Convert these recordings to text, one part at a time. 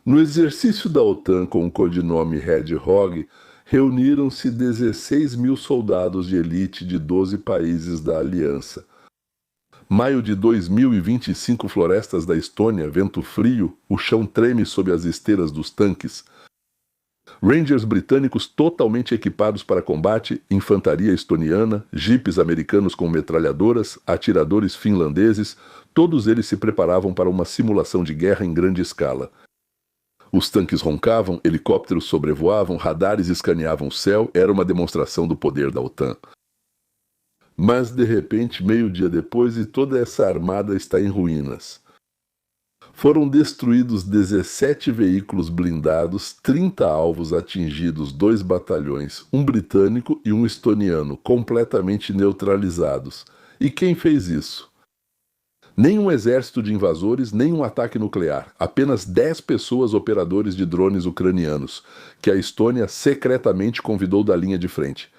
No exercício da OTAN com o codinome Hedgehog, reuniram-se 16 mil soldados de elite de 12 países da aliança. Maio de 2025, florestas da Estônia, vento frio, o chão treme sob as esteiras dos tanques. Rangers britânicos totalmente equipados para combate, infantaria estoniana, jipes americanos com metralhadoras, atiradores finlandeses, todos eles se preparavam para uma simulação de guerra em grande escala. Os tanques roncavam, helicópteros sobrevoavam, radares escaneavam o céu, era uma demonstração do poder da OTAN. Mas, de repente, meio-dia depois, e toda essa armada está em ruínas. Foram destruídos 17 veículos blindados, 30 alvos atingidos, 2 batalhões, um britânico e um estoniano, completamente neutralizados. E quem fez isso? Nem um exército de invasores, nem um ataque nuclear. Apenas 10 pessoas operadores de drones ucranianos, que a Estônia secretamente convidou da linha de frente.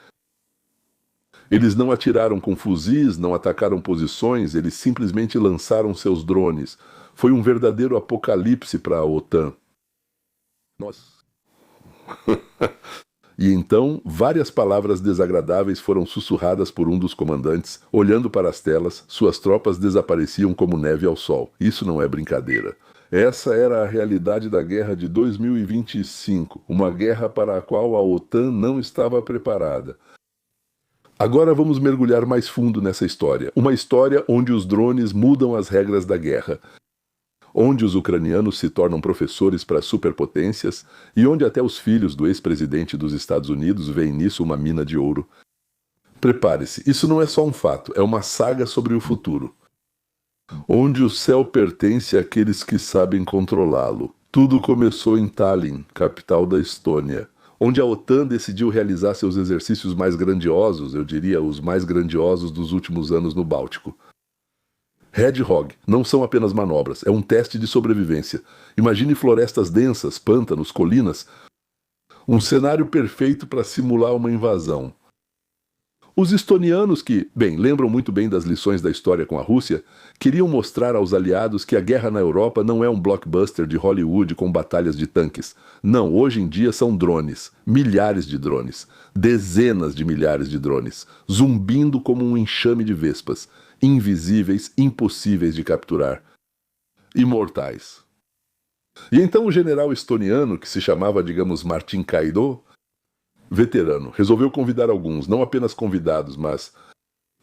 Eles não atiraram com fuzis, não atacaram posições, eles simplesmente lançaram seus drones. Foi um verdadeiro apocalipse para a OTAN. Nossa. E então, várias palavras desagradáveis foram sussurradas por um dos comandantes. Olhando para as telas, suas tropas desapareciam como neve ao sol. Isso não é brincadeira. Essa era a realidade da guerra de 2025, uma guerra para a qual a OTAN não estava preparada. Agora vamos mergulhar mais fundo nessa história. Uma história onde os drones mudam as regras da guerra, onde os ucranianos se tornam professores para superpotências e onde até os filhos do ex-presidente dos Estados Unidos veem nisso uma mina de ouro. Prepare-se, isso não é só um fato, é uma saga sobre o futuro. Onde o céu pertence àqueles que sabem controlá-lo. Tudo começou em Tallinn, capital da Estônia, onde a OTAN decidiu realizar seus exercícios mais grandiosos, eu diria os mais grandiosos dos últimos anos no Báltico. Hedgehog não são apenas manobras, é um teste de sobrevivência. Imagine florestas densas, pântanos, colinas. Um cenário perfeito para simular uma invasão. Os estonianos que, lembram muito bem das lições da história com a Rússia, queriam mostrar aos aliados que a guerra na Europa não é um blockbuster de Hollywood com batalhas de tanques. Não, hoje em dia são drones, milhares de drones, dezenas de milhares de drones, zumbindo como um enxame de vespas, invisíveis, impossíveis de capturar. Imortais. E então o general estoniano, que se chamava, digamos, Martin Kaido, veterano, resolveu convidar alguns, não apenas convidados, mas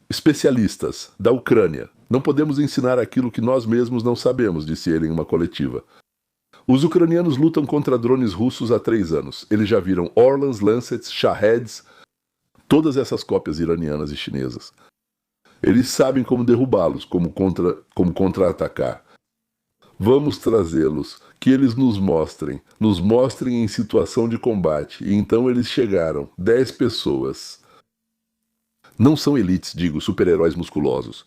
especialistas da Ucrânia. Não podemos ensinar aquilo que nós mesmos não sabemos, disse ele em uma coletiva. Os ucranianos lutam contra drones russos há 3 anos. Eles já viram Orlans, Lancets, Shaheds, todas essas cópias iranianas e chinesas. Eles sabem como derrubá-los, como contra-atacar. Vamos trazê-los, que eles nos mostrem em situação de combate. E então eles chegaram, 10 pessoas. Não são elites, digo, super-heróis musculosos.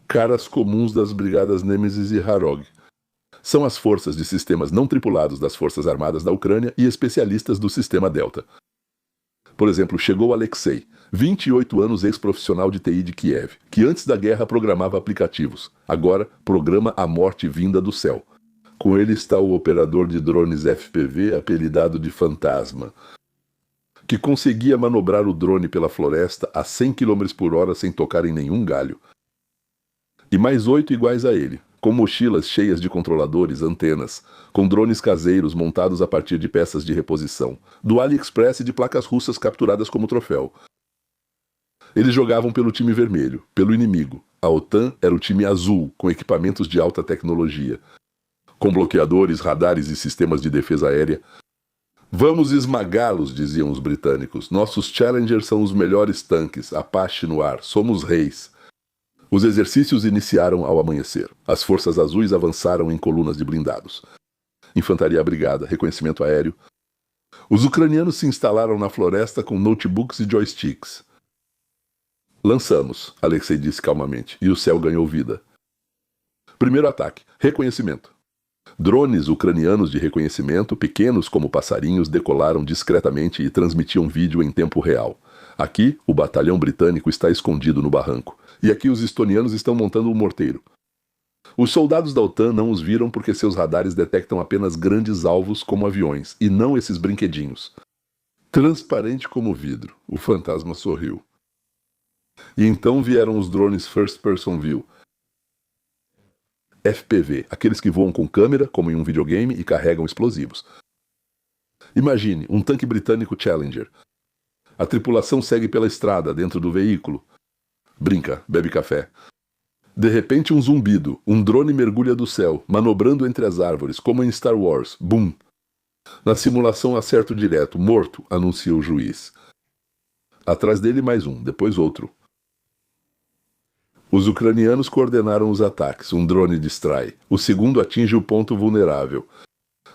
Caras comuns das brigadas Nemesis e Harrog. São as forças de sistemas não tripulados das Forças Armadas da Ucrânia e especialistas do sistema Delta. Por exemplo, chegou Alexei, 28 anos ex-profissional de TI de Kiev, que antes da guerra programava aplicativos. Agora programa a morte vinda do céu. Com ele está o operador de drones FPV, apelidado de Fantasma, que conseguia manobrar o drone pela floresta a 100 km por hora sem tocar em nenhum galho. E mais 8 iguais a ele, com mochilas cheias de controladores, antenas, com drones caseiros montados a partir de peças de reposição, do AliExpress e de placas russas capturadas como troféu. Eles jogavam pelo time vermelho, pelo inimigo. A OTAN era o time azul, com equipamentos de alta tecnologia, com bloqueadores, radares e sistemas de defesa aérea. Vamos esmagá-los, diziam os britânicos. Nossos Challengers são os melhores tanques, Apache no ar, somos reis. Os exercícios iniciaram ao amanhecer. As forças azuis avançaram em colunas de blindados. Infantaria abrigada, reconhecimento aéreo. Os ucranianos se instalaram na floresta com notebooks e joysticks. Lançamos, Alexei disse calmamente, e o céu ganhou vida. Primeiro ataque, reconhecimento. Drones ucranianos de reconhecimento, pequenos como passarinhos, decolaram discretamente e transmitiam vídeo em tempo real. Aqui, o batalhão britânico está escondido no barranco. E aqui os estonianos estão montando um morteiro. Os soldados da OTAN não os viram porque seus radares detectam apenas grandes alvos como aviões, e não esses brinquedinhos. Transparente como vidro, o fantasma sorriu. E então vieram os drones First Person View, FPV, aqueles que voam com câmera, como em um videogame, e carregam explosivos. Imagine, um tanque britânico Challenger. A tripulação segue pela estrada, dentro do veículo. Brinca, bebe café. De repente um zumbido, um drone mergulha do céu, manobrando entre as árvores, como em Star Wars. Bum! Na simulação acerto direto, morto, anuncia o juiz. Atrás dele mais um, depois outro. Os ucranianos coordenaram os ataques, um drone distrai. O segundo atinge o ponto vulnerável.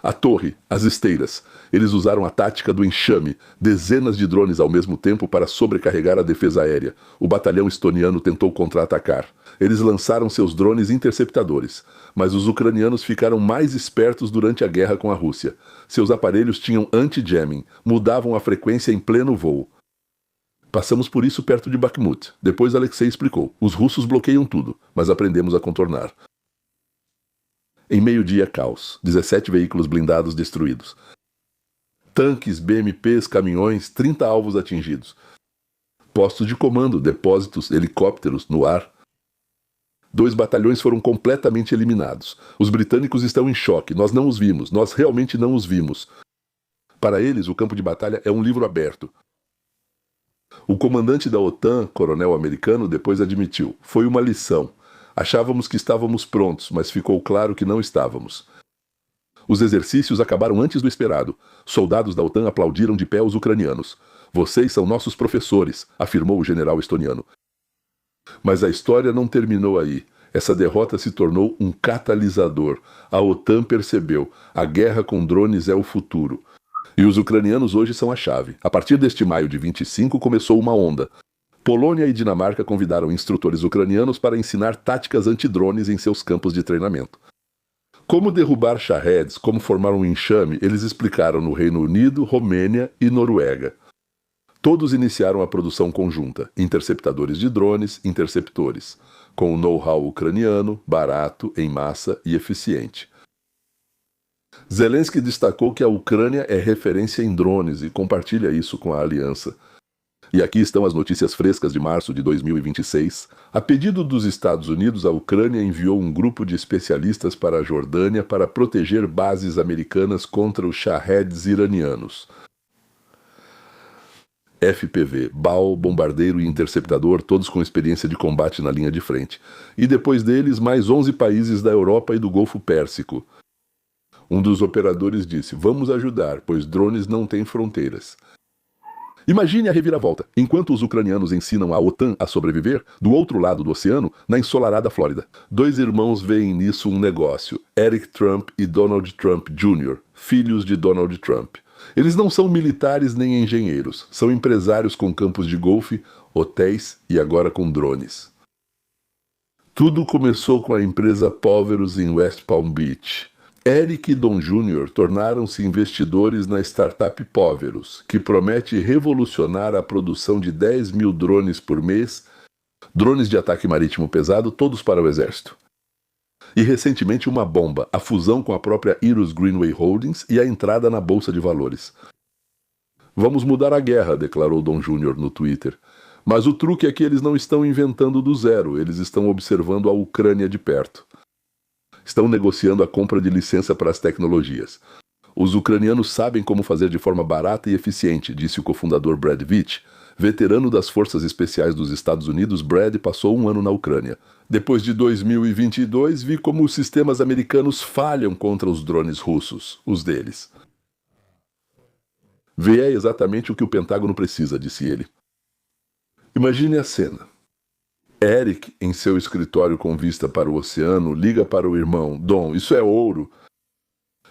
A torre, as esteiras. Eles usaram a tática do enxame, dezenas de drones ao mesmo tempo para sobrecarregar a defesa aérea. O batalhão estoniano tentou contra-atacar. Eles lançaram seus drones interceptadores, mas os ucranianos ficaram mais espertos durante a guerra com a Rússia. Seus aparelhos tinham anti-jamming, mudavam a frequência em pleno voo. Passamos por isso perto de Bakhmut. Depois Alexei explicou. Os russos bloqueiam tudo, mas aprendemos a contornar. Em meio-dia, caos. 17 veículos blindados destruídos. Tanques, BMPs, caminhões, 30 alvos atingidos. Postos de comando, depósitos, helicópteros no ar. 2 batalhões foram completamente eliminados. Os britânicos estão em choque. Nós não os vimos. Nós realmente não os vimos. Para eles, o campo de batalha é um livro aberto. O comandante da OTAN, coronel americano, depois admitiu. Foi uma lição. Achávamos que estávamos prontos, mas ficou claro que não estávamos. Os exercícios acabaram antes do esperado. Soldados da OTAN aplaudiram de pé os ucranianos. Vocês são nossos professores, afirmou o general estoniano. Mas a história não terminou aí. Essa derrota se tornou um catalisador. A OTAN percebeu. A guerra com drones é o futuro. E os ucranianos hoje são a chave. A partir deste maio de 25 começou uma onda. Polônia e Dinamarca convidaram instrutores ucranianos para ensinar táticas antidrones em seus campos de treinamento. Como derrubar Shahed, como formar um enxame, eles explicaram no Reino Unido, Romênia e Noruega. Todos iniciaram a produção conjunta, interceptadores de drones, interceptores, com o know-how ucraniano, barato, em massa e eficiente. Zelensky destacou que a Ucrânia é referência em drones e compartilha isso com a aliança. E aqui estão as notícias frescas de março de 2026. A pedido dos Estados Unidos, a Ucrânia enviou um grupo de especialistas para a Jordânia para proteger bases americanas contra os Shaheds iranianos. FPV, BAL, bombardeiro e interceptador, todos com experiência de combate na linha de frente. E depois deles, mais 11 países da Europa e do Golfo Pérsico. Um dos operadores disse, vamos ajudar, pois drones não têm fronteiras. Imagine a reviravolta. Enquanto os ucranianos ensinam a OTAN a sobreviver, do outro lado do oceano, na ensolarada Flórida. 2 irmãos veem nisso um negócio. Eric Trump e Donald Trump Jr., filhos de Donald Trump. Eles não são militares nem engenheiros. São empresários com campos de golfe, hotéis e agora com drones. Tudo começou com a empresa Poverus em West Palm Beach. Eric e Don Jr. tornaram-se investidores na startup Poverus, que promete revolucionar a produção de 10 mil drones por mês, drones de ataque marítimo pesado, todos para o exército. E recentemente uma bomba, a fusão com a própria Irus Greenway Holdings e a entrada na Bolsa de Valores. Vamos mudar a guerra, declarou Don Jr. no Twitter. Mas o truque é que eles não estão inventando do zero, eles estão observando a Ucrânia de perto. Estão negociando a compra de licença para as tecnologias. Os ucranianos sabem como fazer de forma barata e eficiente, disse o cofundador Brad Veach. Veterano das Forças Especiais dos Estados Unidos, Brad passou 1 ano na Ucrânia. Depois de 2022, vi como os sistemas americanos falham contra os drones russos, os deles. Vê é exatamente o que o Pentágono precisa, disse ele. Imagine a cena. Eric, em seu escritório com vista para o oceano, liga para o irmão. Dom, isso é ouro.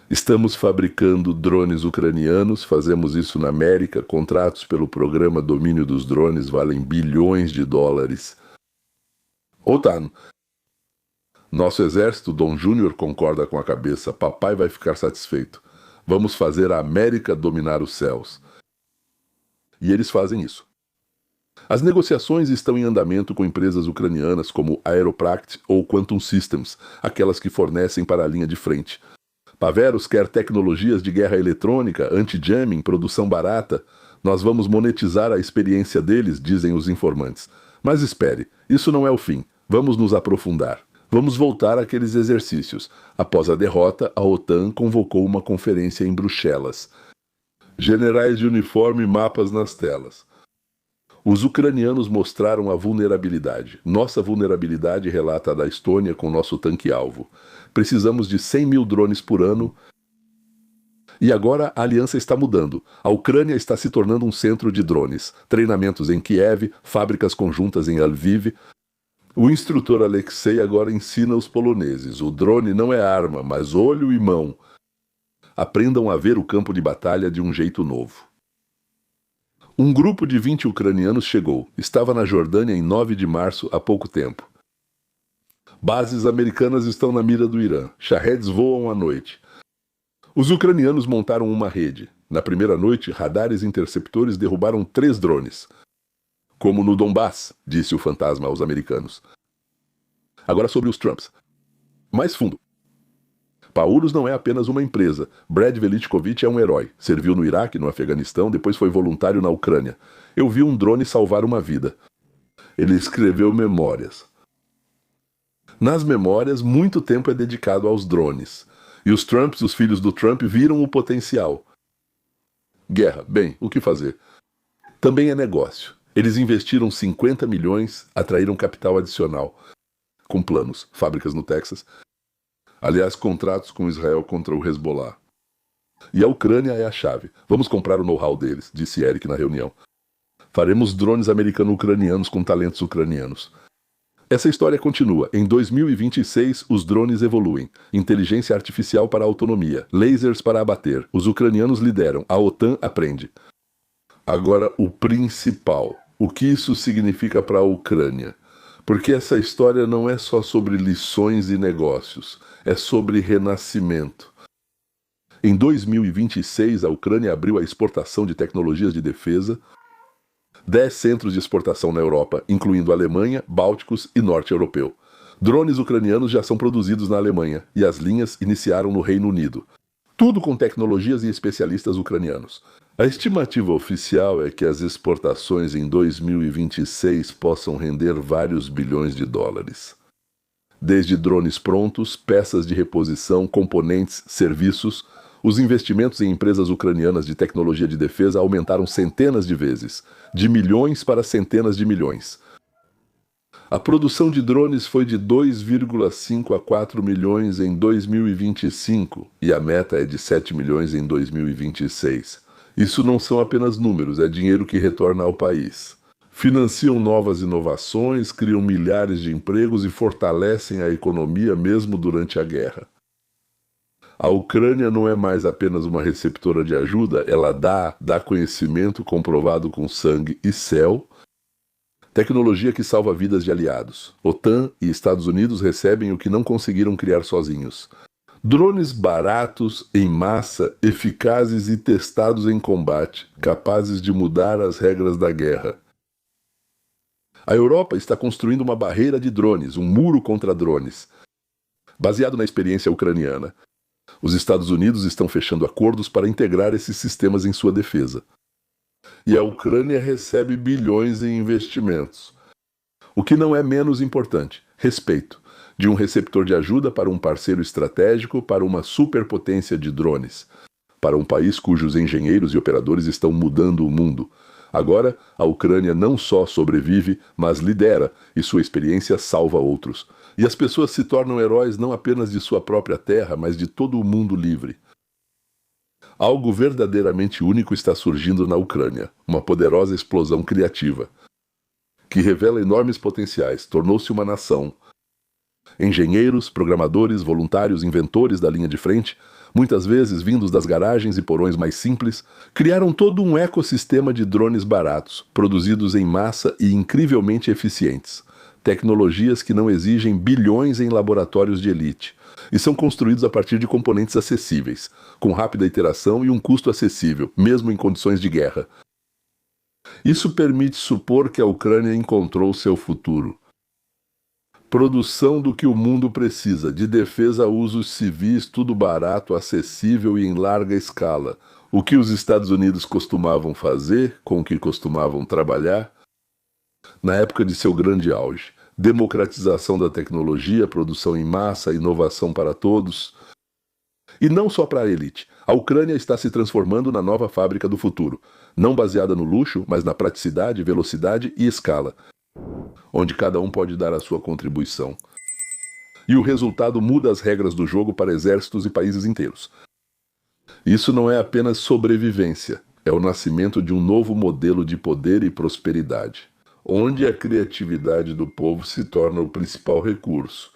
Estamos fabricando drones ucranianos, fazemos isso na América, contratos pelo programa Domínio dos Drones valem bilhões de dólares. OTAN. Nosso exército, Dom Júnior, concorda com a cabeça. Papai vai ficar satisfeito. Vamos fazer a América dominar os céus. E eles fazem isso. As negociações estão em andamento com empresas ucranianas como Aeropract ou Quantum Systems, aquelas que fornecem para a linha de frente. Paveros quer tecnologias de guerra eletrônica, anti-jamming, produção barata. Nós vamos monetizar a experiência deles, dizem os informantes. Mas espere, isso não é o fim. Vamos nos aprofundar. Vamos voltar àqueles exercícios. Após a derrota, a OTAN convocou uma conferência em Bruxelas. Generais de uniforme e mapas nas telas. Os ucranianos mostraram a vulnerabilidade. Nossa vulnerabilidade relata a da Estônia com nosso tanque-alvo. Precisamos de 100 mil drones por ano. E agora a aliança está mudando. A Ucrânia está se tornando um centro de drones. Treinamentos em Kiev, fábricas conjuntas em Lviv. O instrutor Alexei agora ensina os poloneses. O drone não é arma, mas olho e mão. Aprendam a ver o campo de batalha de um jeito novo. Um grupo de 20 ucranianos chegou. Estava na Jordânia em 9 de março, há pouco tempo. Bases americanas estão na mira do Irã. Shahed voam à noite. Os ucranianos montaram uma rede. Na primeira noite, radares interceptores derrubaram 3 drones. Como no Donbass, disse o fantasma aos americanos. Agora sobre os Trumps. Mais fundo. Paulus não é apenas uma empresa. Brad Velitkovich é um herói. Serviu no Iraque, no Afeganistão, depois foi voluntário na Ucrânia. Eu vi um drone salvar uma vida. Ele escreveu memórias. Nas memórias, muito tempo é dedicado aos drones. E os Trumps, os filhos do Trump, viram o potencial. Guerra. Bem, o que fazer? Também é negócio. Eles investiram 50 milhões, atraíram capital adicional. Com planos, fábricas no Texas. Aliás, contratos com Israel contra o Hezbollah. E a Ucrânia é a chave. Vamos comprar o know-how deles, disse Eric na reunião. Faremos drones americano-ucranianos com talentos ucranianos. Essa história continua. Em 2026, os drones evoluem. Inteligência artificial para a autonomia. Lasers para abater. Os ucranianos lideram. A OTAN aprende. Agora, o principal. O que isso significa para a Ucrânia? Porque essa história não é só sobre lições e negócios. É sobre renascimento. Em 2026, a Ucrânia abriu a exportação de tecnologias de defesa. 10 centros de exportação na Europa, incluindo Alemanha, Bálticos e Norte Europeu. Drones ucranianos já são produzidos na Alemanha e as linhas iniciaram no Reino Unido. Tudo com tecnologias e especialistas ucranianos. A estimativa oficial é que as exportações em 2026 possam render vários bilhões de dólares. Desde drones prontos, peças de reposição, componentes, serviços, os investimentos em empresas ucranianas de tecnologia de defesa aumentaram centenas de vezes, de milhões para centenas de milhões. A produção de drones foi de 2,5 a 4 milhões em 2025 e a meta é de 7 milhões em 2026. Isso não são apenas números, é dinheiro que retorna ao país. Financiam novas inovações, criam milhares de empregos e fortalecem a economia mesmo durante a guerra. A Ucrânia não é mais apenas uma receptora de ajuda, ela dá conhecimento comprovado com sangue e céu, tecnologia que salva vidas de aliados. OTAN e Estados Unidos recebem o que não conseguiram criar sozinhos. Drones baratos, em massa, eficazes e testados em combate, capazes de mudar as regras da guerra. A Europa está construindo uma barreira de drones, um muro contra drones, baseado na experiência ucraniana. Os Estados Unidos estão fechando acordos para integrar esses sistemas em sua defesa. E a Ucrânia recebe bilhões em investimentos. O que não é menos importante, respeito. De um receptor de ajuda para um parceiro estratégico para uma superpotência de drones. Para um país cujos engenheiros e operadores estão mudando o mundo. Agora, a Ucrânia não só sobrevive, mas lidera, e sua experiência salva outros. E as pessoas se tornam heróis não apenas de sua própria terra, mas de todo o mundo livre. Algo verdadeiramente único está surgindo na Ucrânia, uma poderosa explosão criativa, que revela enormes potenciais, tornou-se uma nação. Engenheiros, programadores, voluntários, inventores da linha de frente, muitas vezes vindos das garagens e porões mais simples, criaram todo um ecossistema de drones baratos, produzidos em massa e incrivelmente eficientes. Tecnologias que não exigem bilhões em laboratórios de elite, e são construídos a partir de componentes acessíveis, com rápida iteração e um custo acessível, mesmo em condições de guerra. Isso permite supor que a Ucrânia encontrou seu futuro. Produção do que o mundo precisa, de defesa a usos civis, tudo barato, acessível e em larga escala. O que os Estados Unidos costumavam fazer, com o que costumavam trabalhar, na época de seu grande auge. Democratização da tecnologia, produção em massa, inovação para todos. E não só para a elite. A Ucrânia está se transformando na nova fábrica do futuro, não baseada no luxo, mas na praticidade, velocidade e escala, onde cada um pode dar a sua contribuição. E o resultado muda as regras do jogo para exércitos e países inteiros. Isso não é apenas sobrevivência, é o nascimento de um novo modelo de poder e prosperidade, onde a criatividade do povo se torna o principal recurso.